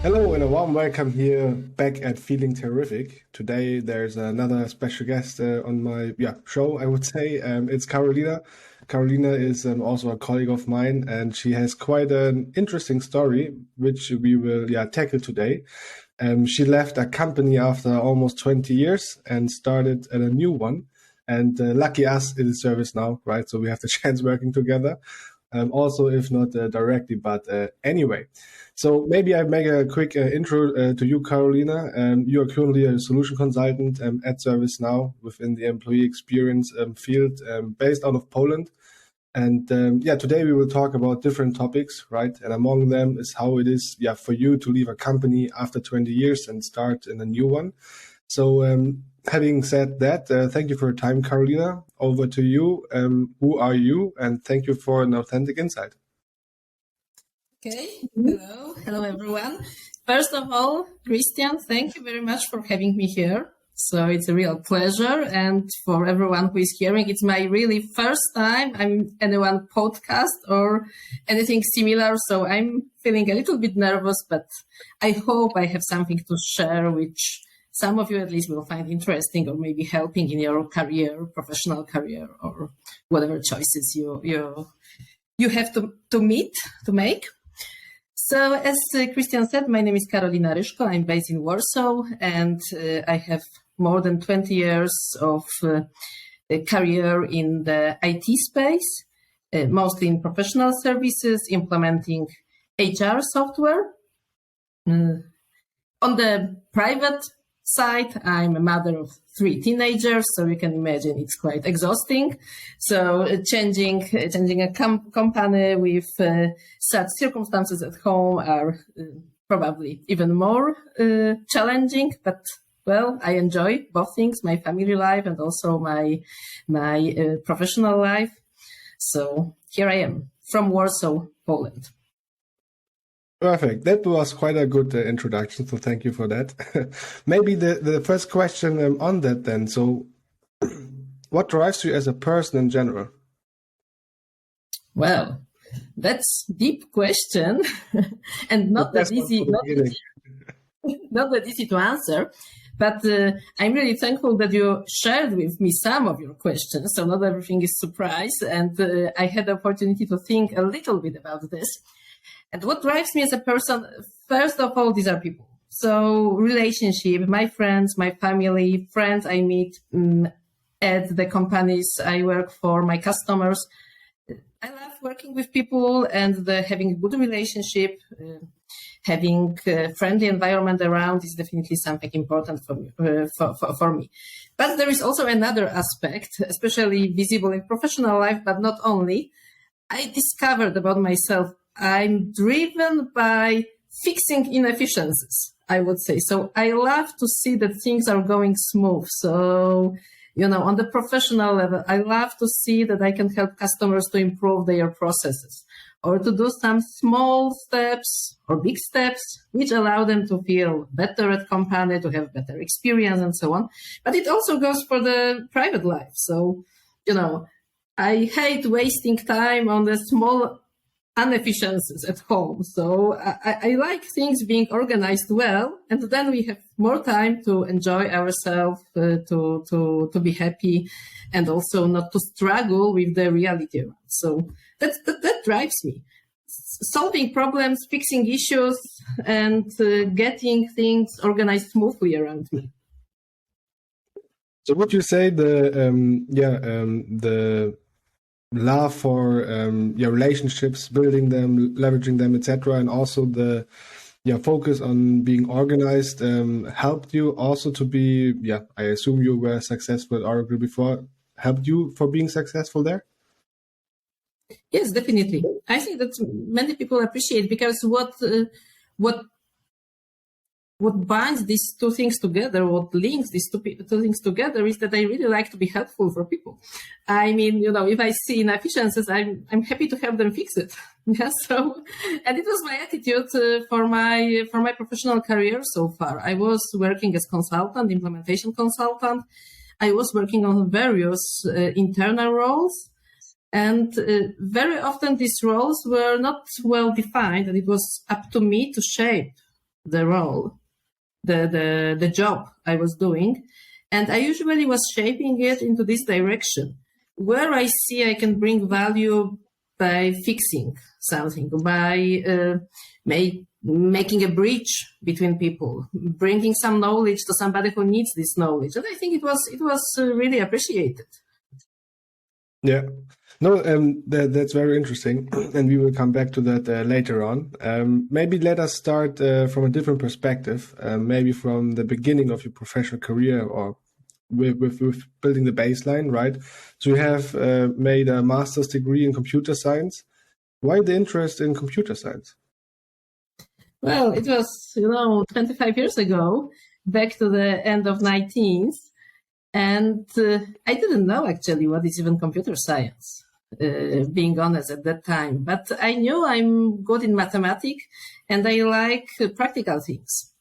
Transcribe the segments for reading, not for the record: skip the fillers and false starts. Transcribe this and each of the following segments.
Hello and a warm welcome here back at Feeling Terrific. Today there's another special guest on my show, I would say. It's Karolina. Karolina is also a colleague of mine, and she has quite an interesting story, which we will tackle today. She left a company after almost 20 years and started at a new one. And lucky us, it is service now, right? So we have the chance working together. Also, if not directly, but anyway. So maybe I make a quick intro to you, Karolina. You are currently a solution consultant at ServiceNow within the employee experience field based out of Poland. And today we will talk about different topics, right? And among them is how it is for you to leave a company after 20 years and start in a new one. So having said that, thank you for your time, Karolina. Over to you. Who are you? And thank you for an authentic insight. Okay. Hello everyone. First of all, Christian, thank you very much for having me here. So it's a real pleasure. And for everyone who is hearing, it's my really first time I'm anyone podcast or anything similar. So I'm feeling a little bit nervous, but I hope I have something to share, which some of you at least will find interesting or maybe helping in your career, professional career, or whatever choices you have to make. So as Christian said, my name is Karolina Ryzko. I'm based in Warsaw, and I have more than 20 years of career in the IT space, mostly in professional services, implementing HR software. On the private side, I'm a mother of 3 teenagers, so you can imagine it's quite exhausting. So changing a company with such circumstances at home are probably even more challenging. But well, I enjoy both things: my family life and also my professional life. So here I am from Warsaw, Poland. Perfect. That was quite a good introduction, so thank you for that. Maybe the first question on that then. So what drives you as a person in general? Well, that's a deep question and not that easy to answer. But I'm really thankful that you shared with me some of your questions, so not everything is surprise. And I had the opportunity to think a little bit about this. And what drives me as a person, first of all, these are people. So relationship, my friends, my family, friends I meet at the companies I work for, my customers. I love working with people and having a good relationship, having a friendly environment around is definitely something important for me. But there is also another aspect, especially visible in professional life, but not only. I discovered about myself I'm driven by fixing inefficiencies, I would say. So I love to see that things are going smooth. So, on the professional level, I love to see that I can help customers to improve their processes or to do some small steps or big steps, which allow them to feel better at company, to have better experience and so on. But it also goes for the private life. So, I hate wasting time on the small inefficiencies at home. So I like things being organized well, and then we have more time to enjoy ourselves, to be happy, and also not to struggle with the reality. So that drives me. Solving problems, fixing issues, and getting things organized smoothly around me. So would you say the love for relationships, building them, leveraging them, etc., and also the focus on being organized helped you also to be I assume you were successful at Oracle before, helped you for being successful there? Yes, definitely. I think that many people appreciate, because what binds these two things together, what links these two things together, is that I really like to be helpful for people. I mean, if I see inefficiencies, I'm happy to help them fix it. Yeah. So, and it was my attitude for my professional career so far. I was working as consultant, implementation consultant. I was working on various internal roles. And very often these roles were not well defined, and it was up to me to shape the role, the job I was doing. And I usually was shaping it into this direction where I see I can bring value by fixing something, by making a bridge between people, bringing some knowledge to somebody who needs this knowledge. And I think it was really appreciated. Yeah. No, that's very interesting, and we will come back to that later on. Maybe let us start from a different perspective, maybe from the beginning of your professional career, or with building the baseline, right? So you have made a master's degree in computer science. Why the interest in computer science? Well, it was, 25 years ago, back to the end of 19th. And I didn't know actually what is even computer science, being honest at that time. But I knew I'm good in mathematics and I like practical things.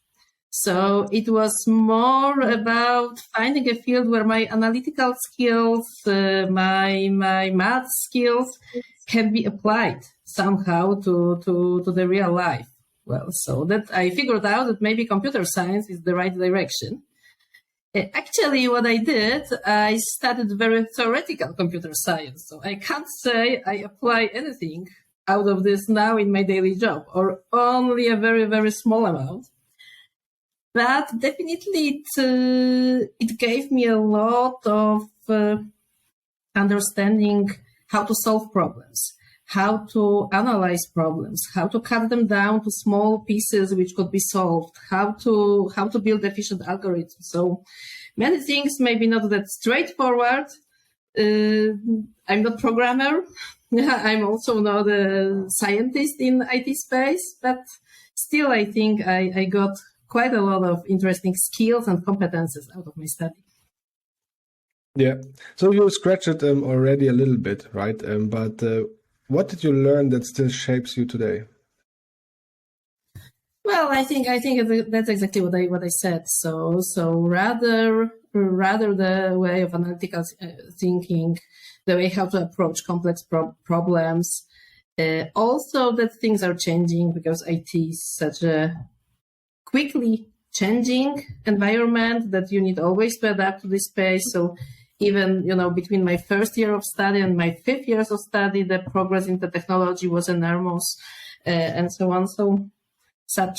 So it was more about finding a field where my analytical skills, my math skills can be applied somehow to the real life. Well, so that I figured out that maybe computer science is the right direction. Actually, what I did, I studied very theoretical computer science. So I can't say I apply anything out of this now in my daily job, or only a very, very small amount. But definitely it gave me a lot of understanding how to solve problems, how to analyze problems, how to cut them down to small pieces which could be solved, how to build efficient algorithms. So many things maybe not that straightforward. I'm not programmer. I'm also not a scientist in IT space, but still I think I got quite a lot of interesting skills and competences out of my study. Yeah. So you scratched it already a little bit, right? But what did you learn that still shapes you today? Well, I think that's exactly what I said. So rather the way of analytical thinking, the way how to approach complex problems. Also, that things are changing because IT is such a quickly changing environment that you need always to adapt to this space. So even, between my first year of study and my 5th years of study, the progress in the technology was enormous, and so on. So such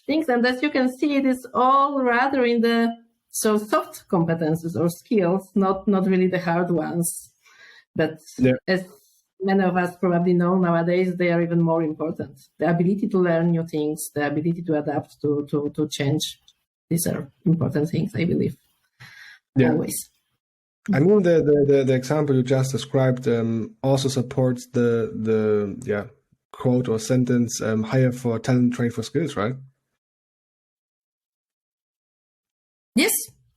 things. And as you can see, it is all rather in the soft competences or skills, not really the hard ones. But as many of us probably know nowadays, they are even more important. The ability to learn new things, the ability to adapt to change. These are important things, I believe. Yeah. Always. I mean, the example you just described also supports the quote or sentence, hire for talent, train for skills, right?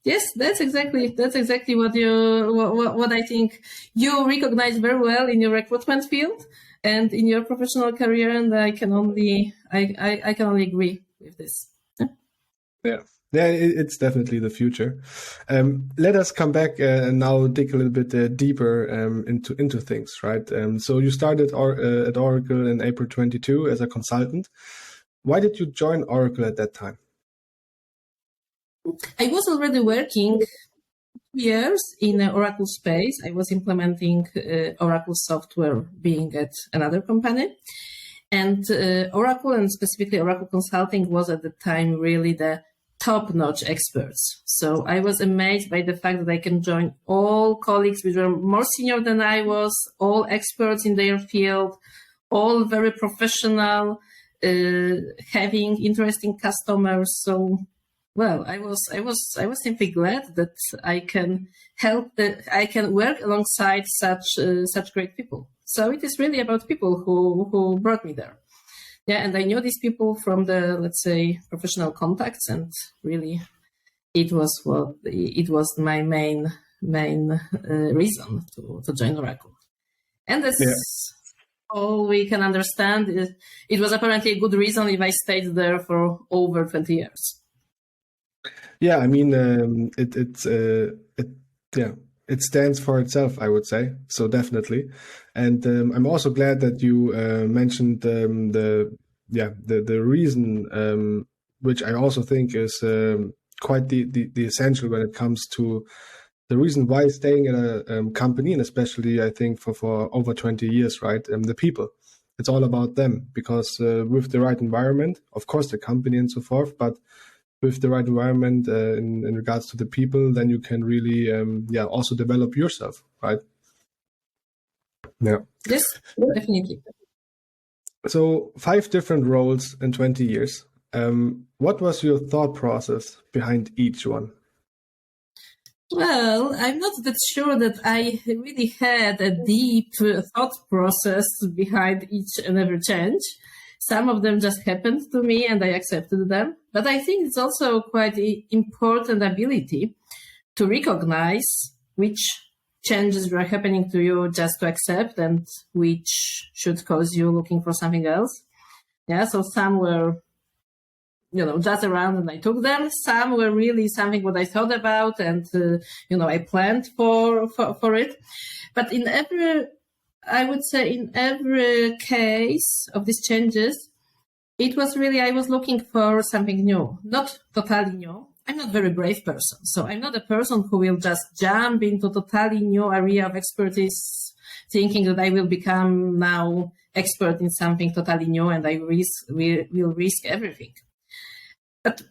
Yes, that's exactly what I think you recognize very well in your recruitment field and in your professional career, and I can only agree with this. Yeah, it's definitely the future. Let us come back and now dig a little bit deeper into things, right? So you started at Oracle in April 22 as a consultant. Why did you join Oracle at that time? I was already working 2 years in the Oracle space. I was implementing Oracle software being at another company. And Oracle, and specifically Oracle Consulting, was at the time really the top-notch experts. So I was amazed by the fact that I can join all colleagues which were more senior than I was, all experts in their field, all very professional, having interesting customers. So, well, I was simply glad that I can I can work alongside such great people. So it is really about people who brought me there. Yeah, and I knew these people from the, let's say, professional contacts, and really, it was my main reason to join Oracle. And that's all we can understand. It was apparently a good reason if I stayed there for over 20 years. Yeah, I mean, it stands for itself, I would say. So definitely, and I'm also glad that you mentioned the reason which I also think is quite the essential when it comes to the reason why staying in a company, and especially I think for over 20 years, right? The people. It's all about them, because with the right environment, of course, the company and so forth, but with the right environment in regards to the people, then you can really, also develop yourself, right? Yeah. Yes, definitely. So 5 different roles in 20 years. What was your thought process behind each one? Well, I'm not that sure that I really had a deep thought process behind each and every change. Some of them just happened to me and I accepted them. But I think it's also quite important ability to recognize which changes were happening to you just to accept and which should cause you looking for something else. Yeah, so some were just around and I took them. Some were really something what I thought about and, I planned for it. But I would say in every case of these changes, it was really, I was looking for something new, not totally new. I'm not a very brave person. So I'm not a person who will just jump into totally new area of expertise, thinking that I will become now expert in something totally new and I will risk everything. But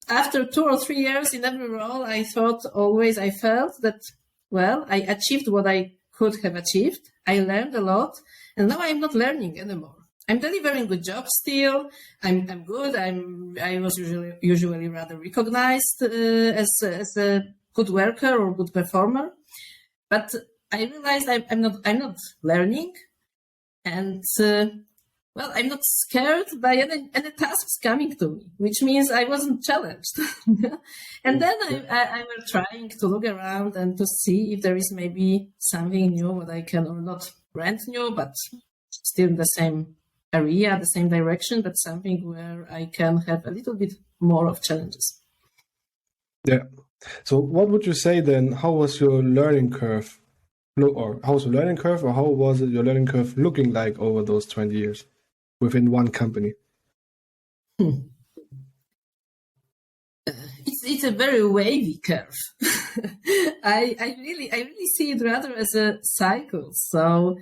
after 2 or 3 years in every role, I felt that, well, I achieved what I could have achieved. I learned a lot, and now I'm not learning anymore. I'm delivering good job still. I'm good. I was usually rather recognized as a good worker or good performer. But I realized I'm not learning, and well, I'm not scared by any tasks coming to me, which means I wasn't challenged. And then I was trying to look around and to see if there is maybe something new what I can, or not brand new, but still in the same area, the same direction, but something where I can have a little bit more of challenges. Yeah. So what would you say then? How was your learning curve? Or how was your learning curve, or how was your learning curve looking like over those 20 years? Within one company? It's a very wavy curve. I really see it rather as a cycle. So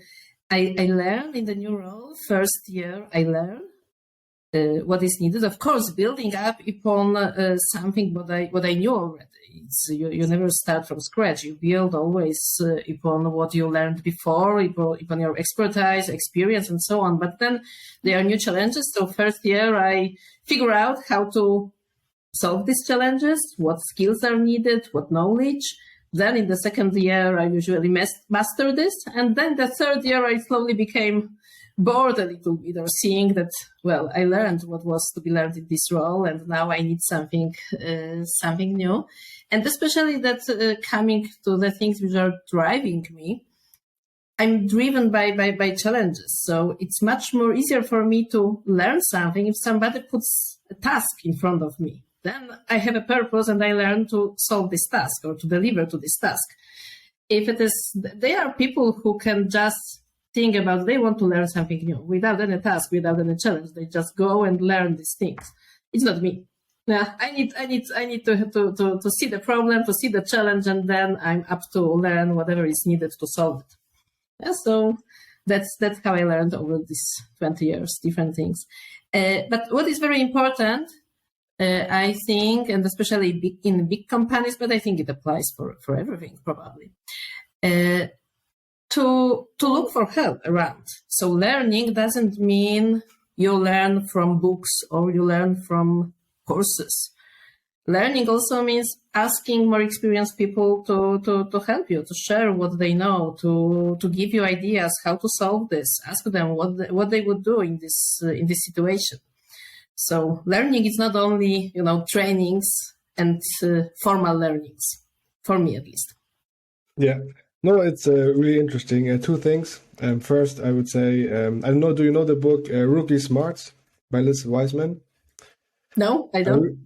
I learn in the new role. First year, I learn what is needed. Of course, building up upon something what I knew already. You never start from scratch. You build always upon what you learned before, upon your expertise, experience, and so on. But then there are new challenges. So first year, I figure out how to solve these challenges, what skills are needed, what knowledge. Then in the second year, I usually master this. And then the third year, I slowly became bored a little bit, or seeing that, well, I learned what was to be learned in this role, and now I need something new. And especially that coming to the things which are driving me, I'm driven by challenges. So it's much more easier for me to learn something if somebody puts a task in front of me. Then I have a purpose and I learn to solve this task or to deliver to this task. If it is, there are people who can just think about they want to learn something new without any task, without any challenge. They just go and learn these things. It's not me. Yeah, I need to see the problem, to see the challenge, and then I'm up to learn whatever is needed to solve it. Yeah, so that's how I learned over these 20 years, different things. But what is very important, I think, and especially in big companies, but I think it applies for everything probably, to look for help around. So learning doesn't mean you learn from books or you learn from courses. Learning also means asking more experienced people to help you, to share what they know, to give you ideas how to solve this. Ask them what they would do in this situation. So learning is not only trainings and formal learnings, for me at least. Yeah, no, it's really interesting. 2 things. First, I would say I don't know. Do you know the book Rookie Smarts by Liz Wiseman? No, I don't.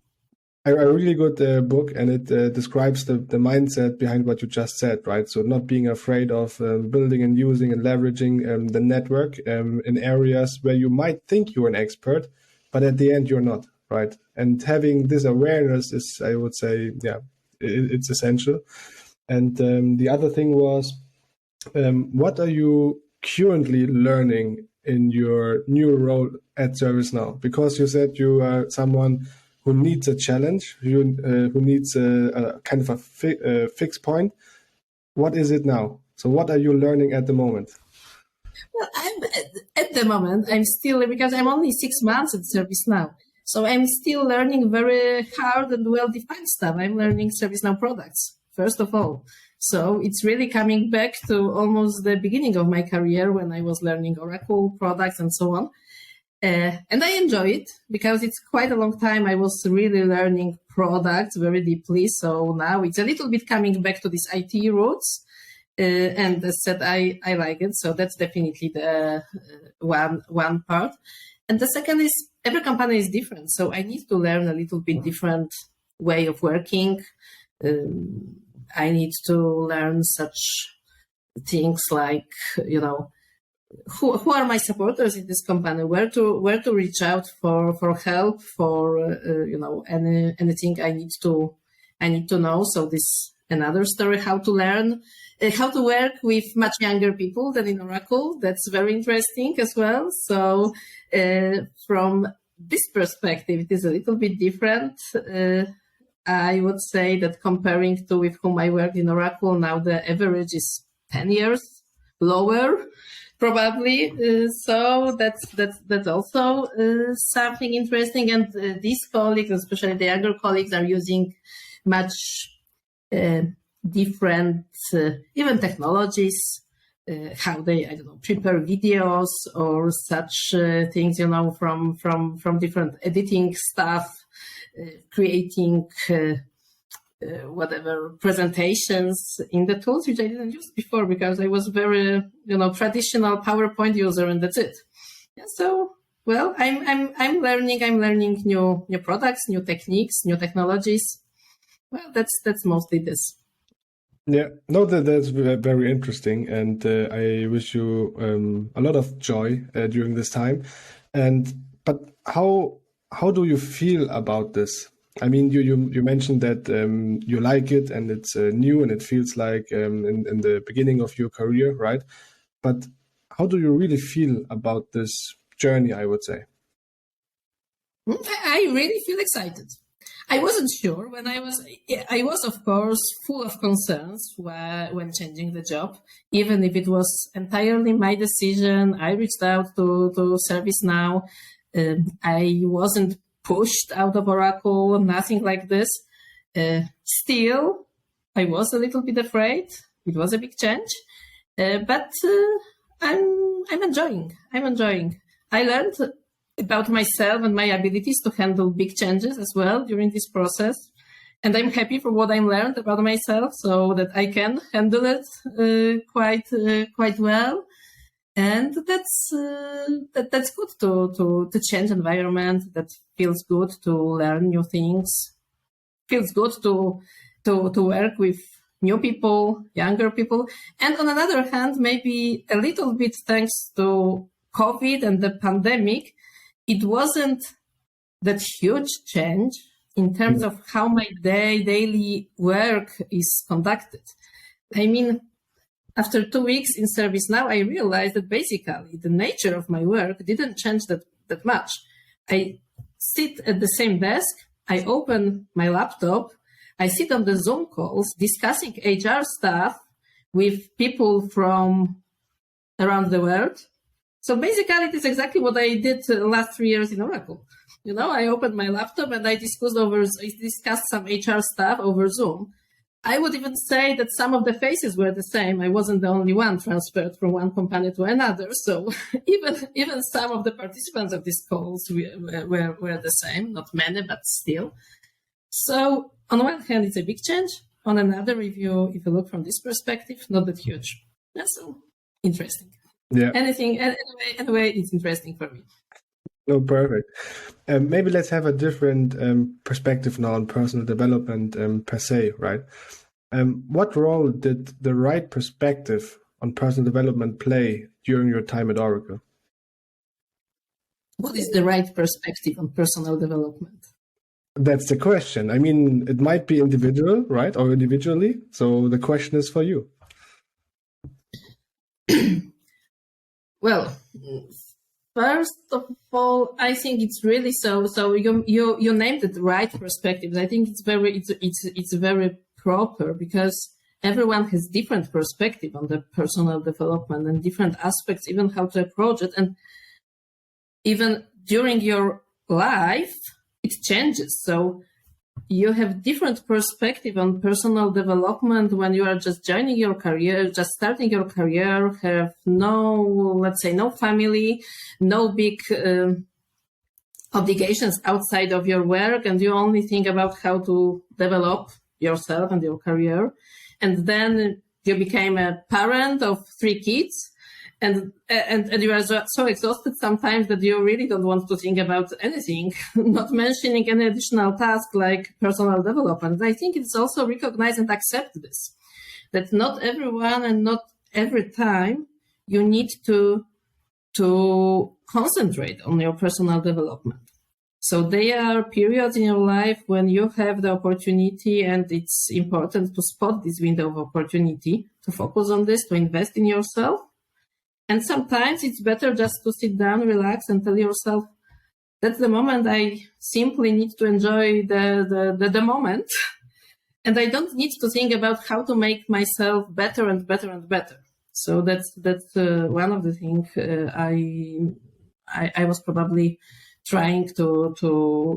A really good book, and it describes the mindset behind what you just said, right? So not being afraid of building and using and leveraging the network in areas where you might think you're an expert, but at the end you're not, right? And having this awareness is, I would say, yeah, it's essential. And the other thing was, what are you currently learning in your new role at ServiceNow? Because you said you are someone who needs a challenge, who needs a kind of a fixed point. What is it now? So what are you learning at the moment? Well, at the moment, I'm still, because I'm only 6 months at ServiceNow. So I'm still learning very hard and well-defined stuff. I'm learning ServiceNow products, first of all. So it's really coming back to almost the beginning of my career when I was learning Oracle products and so on. And I enjoy it because it's quite a long time I was really learning products very deeply. So now it's a little bit coming back to these IT roots. And as said, I like it. So that's definitely the one part. And the second is every company is different. So I need to learn a little bit different way of working. I need to learn such things like, who are my supporters in this company, where to reach out for help, for anything I need to know. So this another story, how to learn, how to work with much younger people than in Oracle. That's very interesting as well. So from this perspective, it is a little bit different. I would say that comparing to with whom I worked in Oracle, now the average is 10 years lower, probably. So that's also something interesting. And these colleagues, especially the younger colleagues, are using much different, even technologies, how they, prepare videos or such things, from different editing stuff, creating whatever presentations in the tools, which I didn't use before because I was very, traditional PowerPoint user, and that's it. Yeah, so, well, I'm learning new products, new techniques, new technologies. Well, that's mostly this. Yeah, no, that's very interesting, and I wish you a lot of joy during this time. But how do you feel about this? I mean, you mentioned that you like it and it's new and it feels like in the beginning of your career, right? But how do you really feel about this journey, I would say? I really feel excited. I wasn't sure when I was of course full of concerns when changing the job, even if it was entirely my decision. I reached out to ServiceNow. I wasn't pushed out of Oracle, nothing like this. Still, I was a little bit afraid. It was a big change, but I'm enjoying. I'm enjoying. I learned about myself and my abilities to handle big changes as well during this process. And I'm happy for what I learned about myself so that I can handle it quite well. And that's good to change environment. That feels good to learn new things. Feels good to work with new people, younger people. And on another hand, maybe a little bit thanks to COVID and the pandemic, it wasn't that huge change in terms of how my daily work is conducted. I mean, after 2 weeks in ServiceNow, I realized that basically the nature of my work didn't change that much. I sit at the same desk, I open my laptop, I sit on the Zoom calls discussing HR stuff with people from around the world. So basically, it is exactly what I did the last 3 years in Oracle. I opened my laptop and I discussed some HR stuff over Zoom. I would even say that some of the faces were the same. I wasn't the only one transferred from one company to another. So even some of the participants of these calls were the same, not many, but still. So on one hand, it's a big change. On another, if you look from this perspective, not that huge. That's so interesting. Yeah. Anyway, it's interesting for me. Oh, perfect. Maybe let's have a different perspective now on personal development per se, right? What role did the right perspective on personal development play during your time at Oracle? What is the right perspective on personal development? That's the question. I mean, it might be individual, right? Or individually. So the question is for you. Well, first of all, I think it's really so. So you named it the right perspectives. I think it's very proper because everyone has different perspective on the personal development and different aspects, even how to approach it. And even during your life, it changes. So you have different perspective on personal development when you are just joining your career, just starting your career, have no family, no big obligations outside of your work, and you only think about how to develop yourself and your career. And then you became a parent of 3 kids. And you are so exhausted sometimes that you really don't want to think about anything, not mentioning any additional task like personal development. I think it's also recognize and accept this, that not everyone and not every time you need to concentrate on your personal development. So there are periods in your life when you have the opportunity, and it's important to spot this window of opportunity, to focus on this, to invest in yourself. And sometimes it's better just to sit down, relax, and tell yourself, that's the moment. I simply need to enjoy the moment. And I don't need to think about how to make myself better and better and better. So that's one of the things I was probably trying to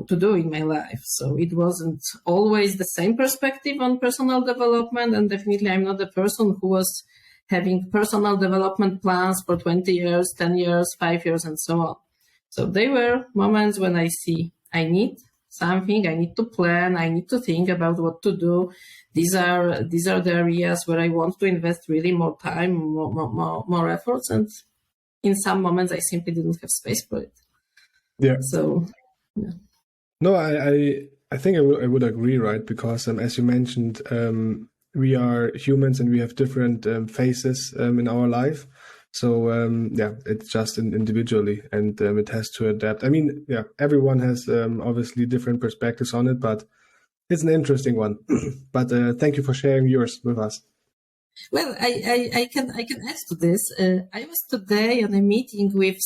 do in my life. So it wasn't always the same perspective on personal development. And definitely I'm not the person who was having personal development plans for 20 years, 10 years, 5 years, and so on. So there were moments when I see I need something, I need to plan, I need to think about what to do. These are the areas where I want to invest really more time, more efforts. And in some moments, I simply didn't have space for it. Yeah. So, yeah. No, I think I would agree, right? Because as you mentioned, we are humans and we have different phases in our life. So yeah, it's just individually, and it has to adapt. I mean, yeah, everyone has obviously different perspectives on it, but it's an interesting one. But thank you for sharing yours with us. Well, I can add to this. I was today on a meeting with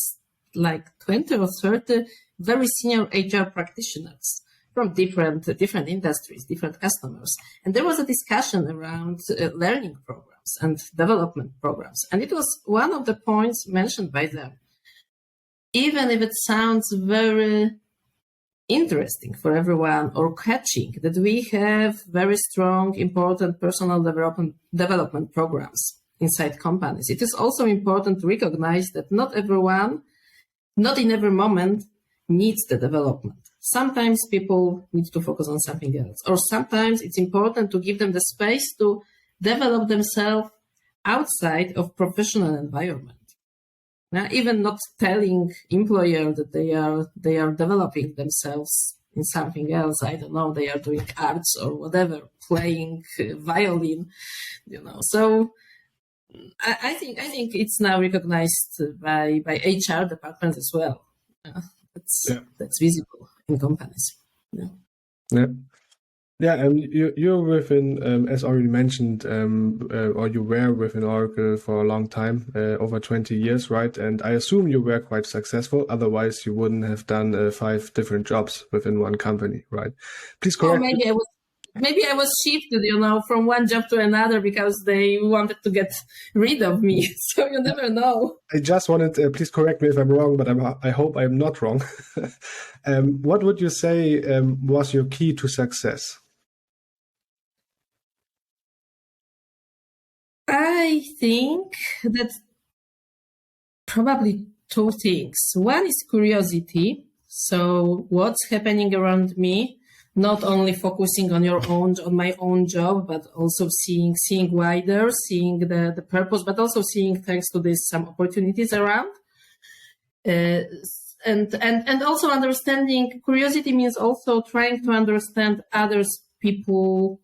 like 20 or 30 very senior HR practitioners from different industries, different customers. And there was a discussion around learning programs and development programs. And it was one of the points mentioned by them. Even if it sounds very interesting for everyone or catching, that we have very strong, important personal development programs inside companies, it is also important to recognize that not everyone, not in every moment, needs the development. Sometimes people need to focus on something else, or sometimes it's important to give them the space to develop themselves outside of professional environment. Now, even not telling employer that they are developing themselves in something else. I don't know, they are doing arts or whatever, playing violin, So I think it's now recognized by HR departments as well. That's visible in companies. Yeah, and you're within, as already mentioned, or you were within Oracle for a long time, over 20 years, right? And I assume you were quite successful. Otherwise, you wouldn't have done 5 different jobs within one company, right? Please correct. Maybe I was shifted, from one job to another because they wanted to get rid of me. So you never know. I just wanted, please correct me if I'm wrong, but I hope I'm not wrong. What would you say was your key to success? I think that probably 2 things. One is curiosity. So what's happening around me? Not only focusing on my own job, but also seeing wider, seeing the purpose, but also seeing, thanks to this, some opportunities around. And also understanding. Curiosity means also trying to understand others people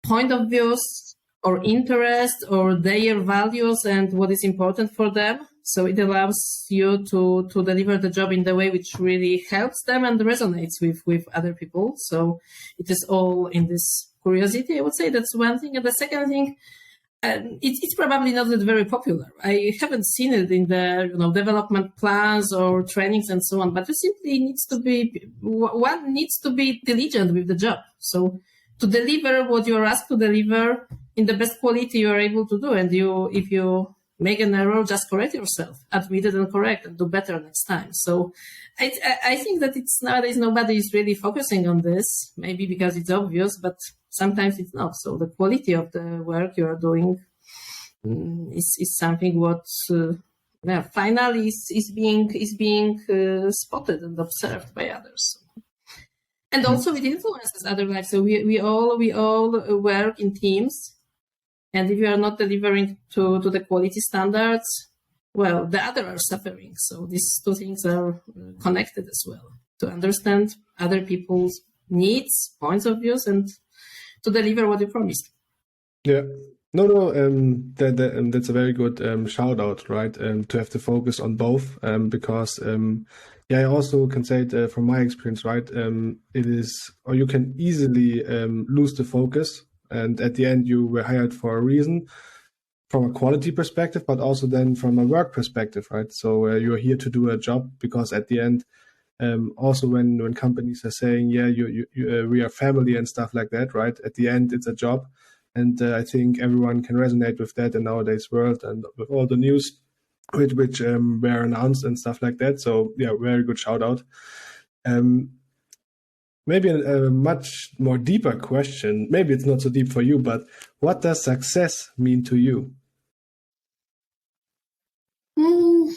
point of views or interest or their values and what is important for them. So it allows you to deliver the job in the way which really helps them and resonates with other people. So it is all in this curiosity, I would say. That's one thing. And the second thing, it's probably not that very popular. I haven't seen it in the development plans or trainings and so on, but one needs to be diligent with the job. So to deliver what you're asked to deliver in the best quality you are able to do. And if you make an error, just correct yourself, admit it and correct and do better next time. So I think that it's nowadays nobody is really focusing on this, maybe because it's obvious, but sometimes it's not. So the quality of the work you are doing is something what finally is being spotted and observed by others. And also it influences other lives. So we all work in teams. And if you are not delivering to the quality standards, well, the other are suffering. So these two things are connected as well, to understand other people's needs, points of views, and to deliver what you promised. Yeah. No, that's a very good shout out, right? To have to focus on both, because I also can say it from my experience, right? It is, or you can easily lose the focus. And at the end, you were hired for a reason, from a quality perspective, but also then from a work perspective, right? So you're here to do a job, because at the end, also when companies are saying, we are family and stuff like that, right? At the end, it's a job. And I think everyone can resonate with that in nowadays world, and with all the news which were announced and stuff like that. So yeah, very good shout out. Maybe a much more deeper question. Maybe it's not so deep for you, but what does success mean to you? I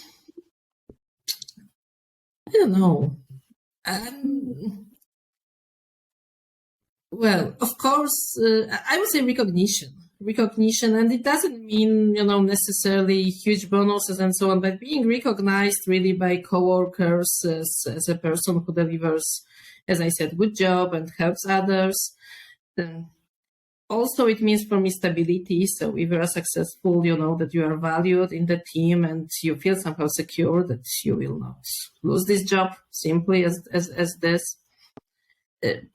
don't know. Well, of course, I would say recognition, and it doesn't mean, necessarily huge bonuses and so on, but being recognized really by coworkers as a person who delivers, as I said, good job and helps others. Also, it means for me stability. So if you are successful, you know that you are valued in the team and you feel somehow secure that you will not lose this job simply as this.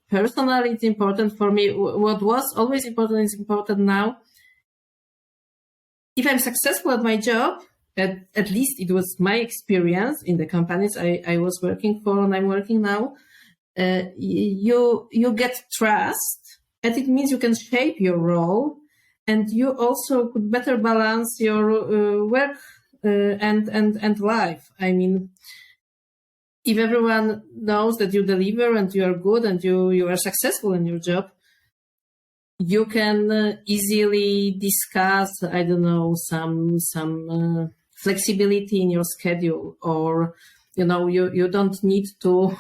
Personally, it's important for me. What was always important is important now. If I'm successful at my job, at least it was my experience in the companies I was working for and I'm working now, you get trust, and it means you can shape your role, and you also could better balance your work and life. I mean, if everyone knows that you deliver and you are good and you are successful in your job, you can easily discuss, I don't know, some flexibility in your schedule, or you don't need to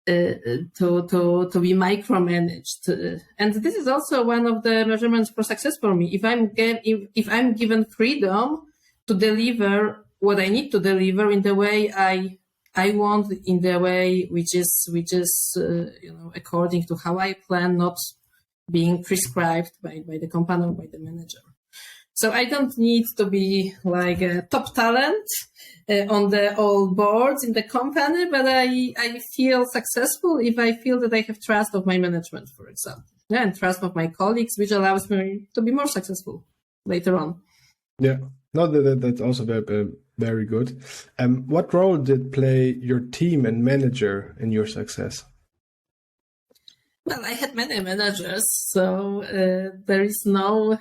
be micromanaged. And this is also one of the measurements for success for me. If I'm given freedom to deliver what I need to deliver in the way I want, in the way which is according to how I plan, not being prescribed by the company or by the manager. So I don't need to be like a top talent on all boards in the company, but I feel successful if I feel that I have trust of my management, for example, and trust of my colleagues, which allows me to be more successful later on. Yeah, no, that's also very good. What role did play your team and manager in your success? Well, I had many managers, so there is no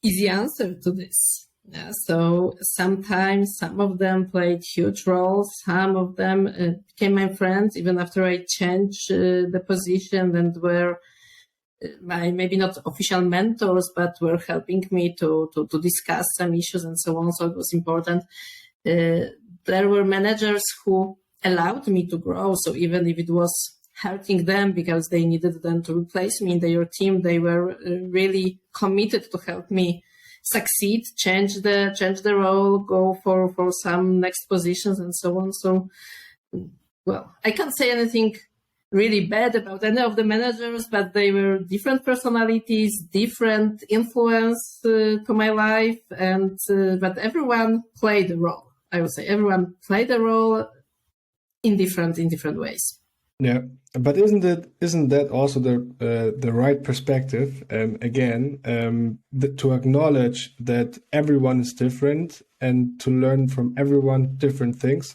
easy answer to this. Yeah, so sometimes some of them played huge roles. Some of them became my friends even after I changed the position, and were my maybe not official mentors, but were helping me to discuss some issues and so on. So it was important. There were managers who allowed me to grow. So even if it was hurting them because they needed them to replace me in their team, they were really committed to help me succeed, change the role, go for some next positions and so on. So, well, I can't say anything really bad about any of the managers, but they were different personalities, different influence to my life, and but everyone played a role. I would say everyone played a role in different ways. Yeah, but isn't that also the right perspective? Again, to acknowledge that everyone is different and to learn from everyone different things.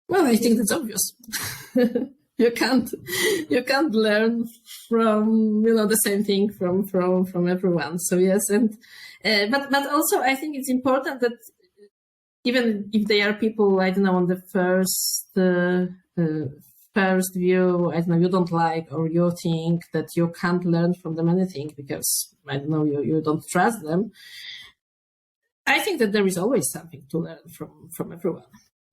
Well, I think that's obvious. you can't learn from the same thing from everyone. So yes, and but also I think it's important that even if they are people, I don't know, on the first view, I don't know, you don't like, or you think that you can't learn from them anything because, I don't know, you don't trust them. I think that there is always something to learn from everyone.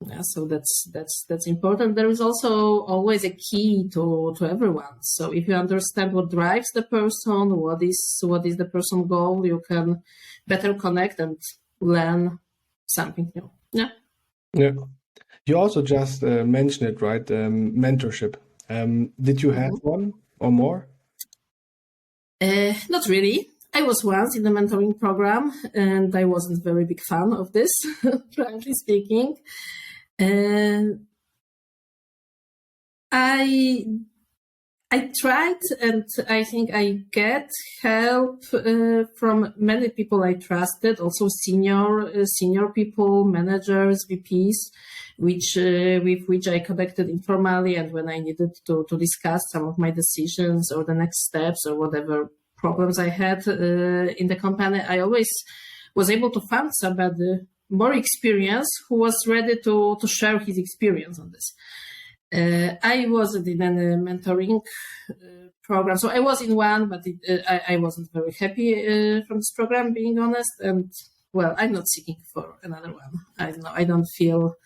Yeah, so that's important. There is also always a key to everyone. So if you understand what drives the person, what is the person goal, you can better connect and learn something new. Yeah. Yeah. You also just mentioned it, right? Mentorship. Did you have one or more? Not really. I was once in the mentoring program, and I wasn't a very big fan of this, frankly speaking. And I tried, and I think I get help from many people I trusted, also senior people, managers, VPs, with which I connected informally, and when I needed to discuss some of my decisions or the next steps or whatever problems I had in the company, I always was able to find somebody more experienced who was ready to share his experience on this. I wasn't in any mentoring program, so I was in one, but I wasn't very happy from this program, being honest. And well, I'm not seeking for another one. I don't know. I don't feel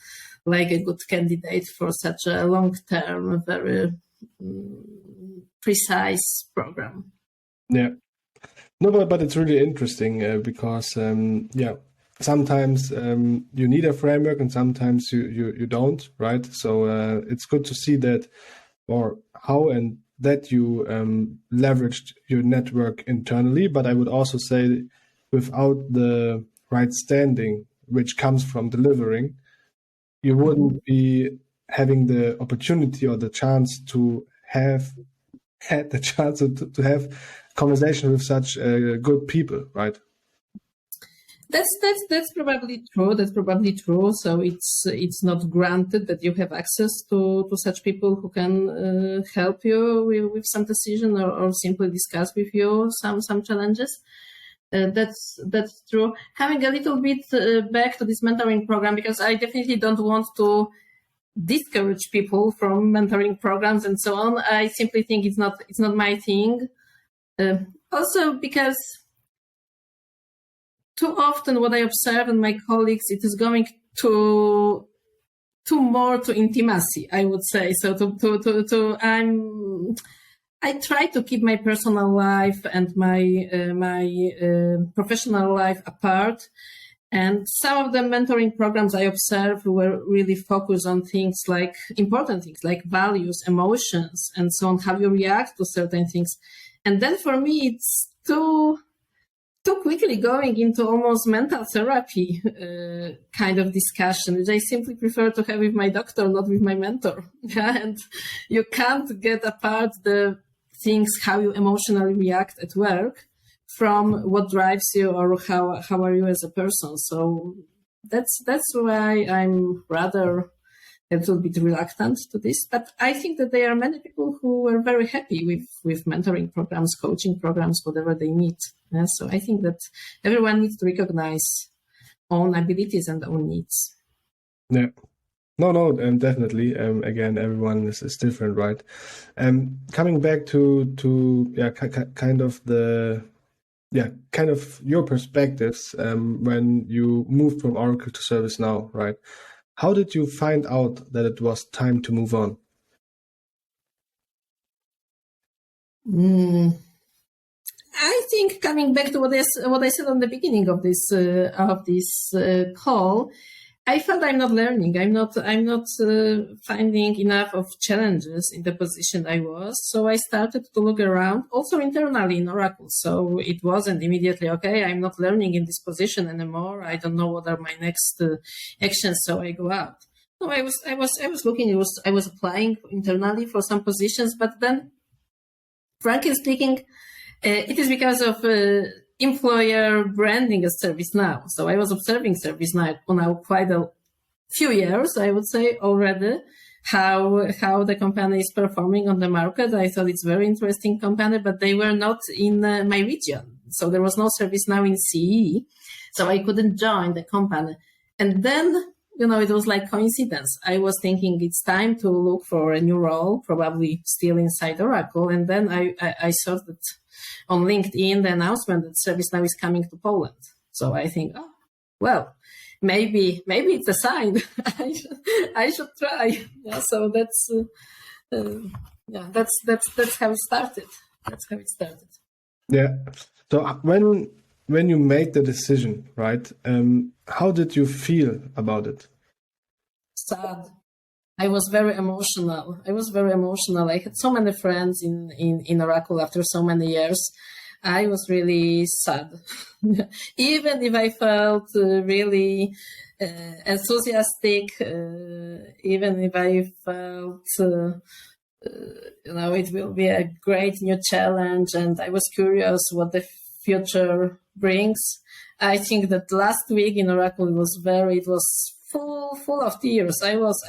like a good candidate for such a long-term, very precise program. Yeah. No, but it's really interesting because sometimes you need a framework and sometimes you don't, right? So it's good to see that, or how and that you leveraged your network internally. But I would also say without the right standing, which comes from delivering, you wouldn't be having the opportunity or the chance to have had the chance to have conversation with such good people, right? That's probably true. That's probably true. So it's not granted that you have access to such people who can help you with some decision or simply discuss with you some challenges. That's true. Having a little bit back to this mentoring program, because I definitely don't want to discourage people from mentoring programs and so on. I simply think it's not my thing. Also because too often what I observe in my colleagues, it is going to more to intimacy, I would say. So I try to keep my personal life and my professional life apart. And some of the mentoring programs I observed were really focused on things like important things like values, emotions, and so on, how you react to certain things. And then for me, it's too quickly going into almost mental therapy kind of discussion, which I simply prefer to have with my doctor, not with my mentor. Yeah? And you can't get apart the things, how you emotionally react at work, from what drives you or how are you as a person. So that's why I'm rather a little bit reluctant to this. But I think that there are many people who are very happy with mentoring programs, coaching programs, whatever they need. Yeah, so I think that everyone needs to recognize own abilities and own needs. Yeah. No, definitely. Again, everyone is different, right? Coming back to kind of your perspectives when you moved from Oracle to ServiceNow, right? How did you find out that it was time to move on? I think coming back to what I said on the beginning of this call, I felt I'm not learning. I'm not finding enough of challenges in the position I was. So I started to look around, also internally in Oracle. So it wasn't immediately, okay, I'm not learning in this position anymore. I don't know what are my next actions. So I go out. No, I was looking. I was applying internally for some positions, but then, frankly speaking, it is because of employer branding as ServiceNow. So I was observing ServiceNow now quite a few years, I would say already, how the company is performing on the market. I thought it's a very interesting company, but they were not in my region. So there was no ServiceNow in CE. So I couldn't join the company. And then, it was like coincidence. I was thinking it's time to look for a new role, probably still inside Oracle. And then I saw that on LinkedIn, the announcement that ServiceNow is coming to Poland. So I think, oh, well, maybe it's a sign. I should try. Yeah, so that's how it started. That's how it started. Yeah. So when you made the decision, right? How did you feel about it? Sad. I was very emotional. I had so many friends in Oracle after so many years. I was really sad. Even if I felt really enthusiastic, even if I felt, it will be a great new challenge, and I was curious what the future brings. I think that last week in Oracle it was full of tears. I was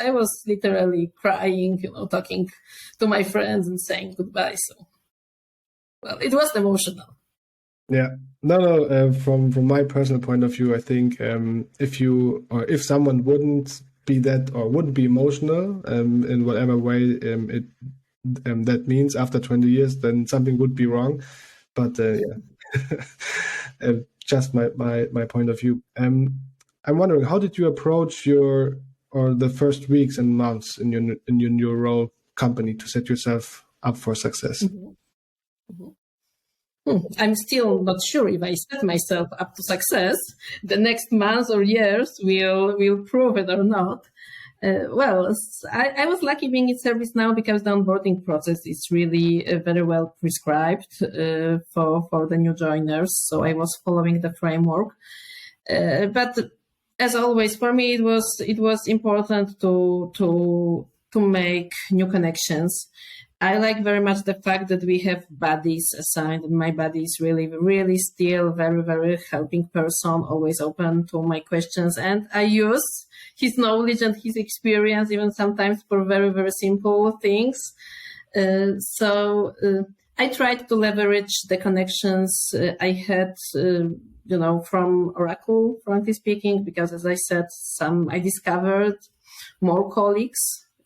literally crying, talking to my friends and saying goodbye. So, well, it was emotional. Yeah, no. From my personal point of view, I think if someone wouldn't be that or wouldn't be emotional in whatever way that means after 20 years, then something would be wrong. But just my point of view. I'm wondering, how did you approach the first weeks and months in your new role company to set yourself up for success? Mm-hmm. I'm still not sure if I set myself up to success. The next months or years will prove it or not. I was lucky being in ServiceNow because the onboarding process is really very well prescribed for the new joiners. So I was following the framework. But as always, for me, it was important to make new connections. I like very much the fact that we have buddies assigned, and my buddy is really, really still very, very helping person, always open to my questions. And I use his knowledge and his experience, even sometimes for very, very simple things. So I tried to leverage the connections I had, from Oracle, frankly speaking, because as I said, I discovered more colleagues.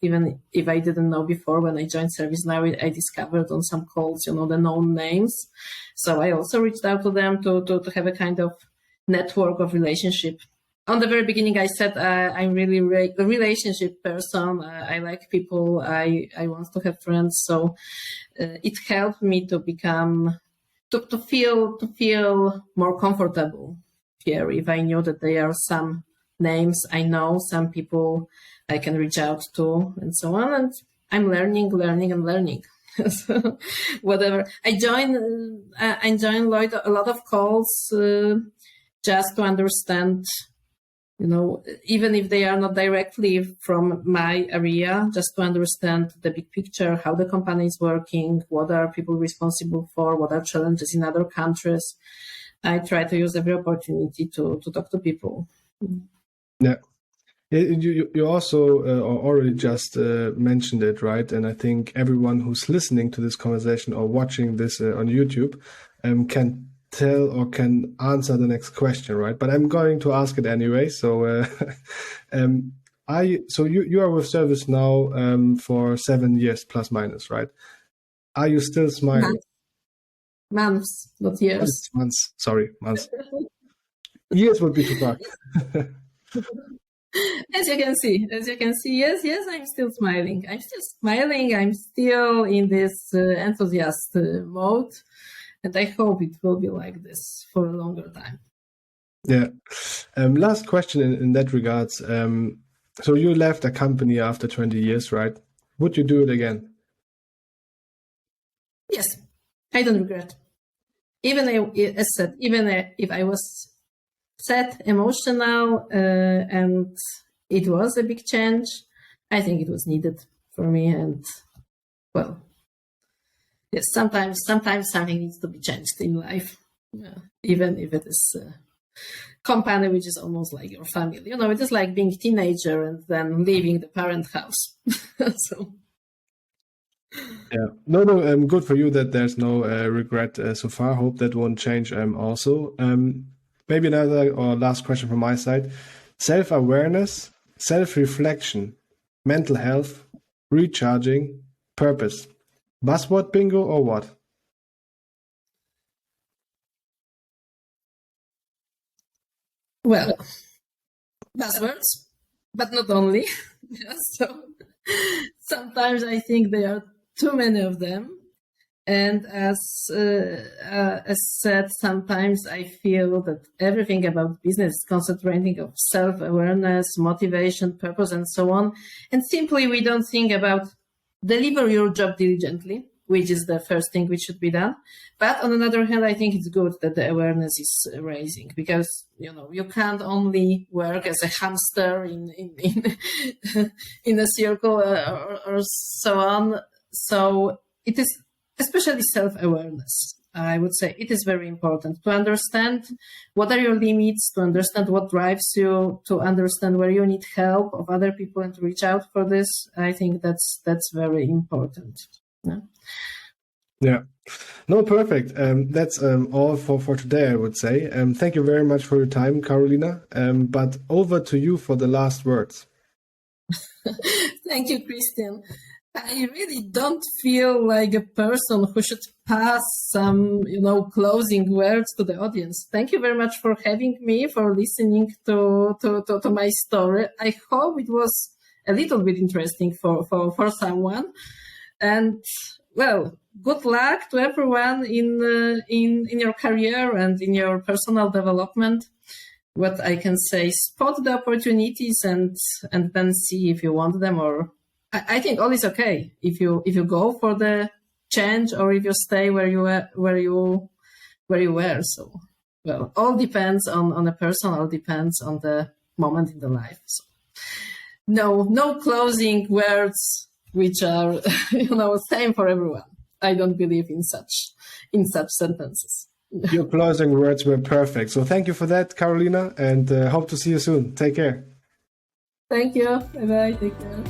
Even if I didn't know before, when I joined ServiceNow, I discovered on some calls, the known names. So I also reached out to them to have a kind of network of relationship. On the very beginning, I said I'm really a relationship person. I like people. I want to have friends. So it helped me to feel more comfortable here. If I knew that there are some names I know, some people I can reach out to, and so on. And I'm learning. So, whatever. I joined a lot of calls just to understand, even if they are not directly from my area, just to understand the big picture, how the company is working, what are people responsible for, what are challenges in other countries. I try to use every opportunity to talk to people. Yeah. You also already just mentioned it, right? And I think everyone who's listening to this conversation or watching this on YouTube can tell or can answer the next question, right? But I'm going to ask it anyway. So, you are with ServiceNow for 7 years plus minus, right? Are you still smiling? Months, not years. Months. Sorry, months. Years would be too far. As you can see, yes, I'm still smiling. I'm still in this enthusiast mode, and I hope it will be like this for a longer time. Yeah. Last question in that regards. So you left a company after 20 years, right? Would you do it again? Yes, I don't regret. Even as said, even if I was sad, emotional, and it was a big change, I think it was needed for me. And well, yes, sometimes something needs to be changed in life, even if it is a company which is almost like your family. You know, it is like being a teenager and then leaving the parent house. So Yeah. No, no, good for you that there's no regret so far. Hope that won't change also. Maybe another or last question from my side. Self-awareness, self-reflection, mental health, recharging, purpose. Buzzword bingo or what? well, buzzwords, but not only. Yeah, so sometimes I think there are too many of them. And as said, sometimes I feel that everything about business is concentrating of self-awareness, motivation, purpose, and so on. And simply we don't think about deliver your job diligently, which is the first thing which should be done. But on the other hand, I think it's good that the awareness is raising, because you know you can't only work as a hamster in a circle or so on. So it is especially self-awareness. I would say it is very important to understand what are your limits, to understand what drives you, to understand where you need help of other people and to reach out for this. I think that's very important. Yeah. Yeah. No, perfect. That's all for today, I would say. Thank you very much for your time, Karolina. But over to you for the last words. Thank you, Christian. I really don't feel like a person who should pass some, closing words to the audience. Thank you very much for having me, for listening to my story. I hope it was a little bit interesting for someone. And well, good luck to everyone in your career and in your personal development. What I can say, spot the opportunities and then see if you want them, or I think all is okay if you go for the change or if you stay where you were. So well, all depends on the person, all depends on the moment in the life. So no closing words which are same for everyone. I don't believe in such sentences. Your closing words were perfect. So thank you for that, Karolina, and hope to see you soon. Take care. Thank you. Bye bye. Take care.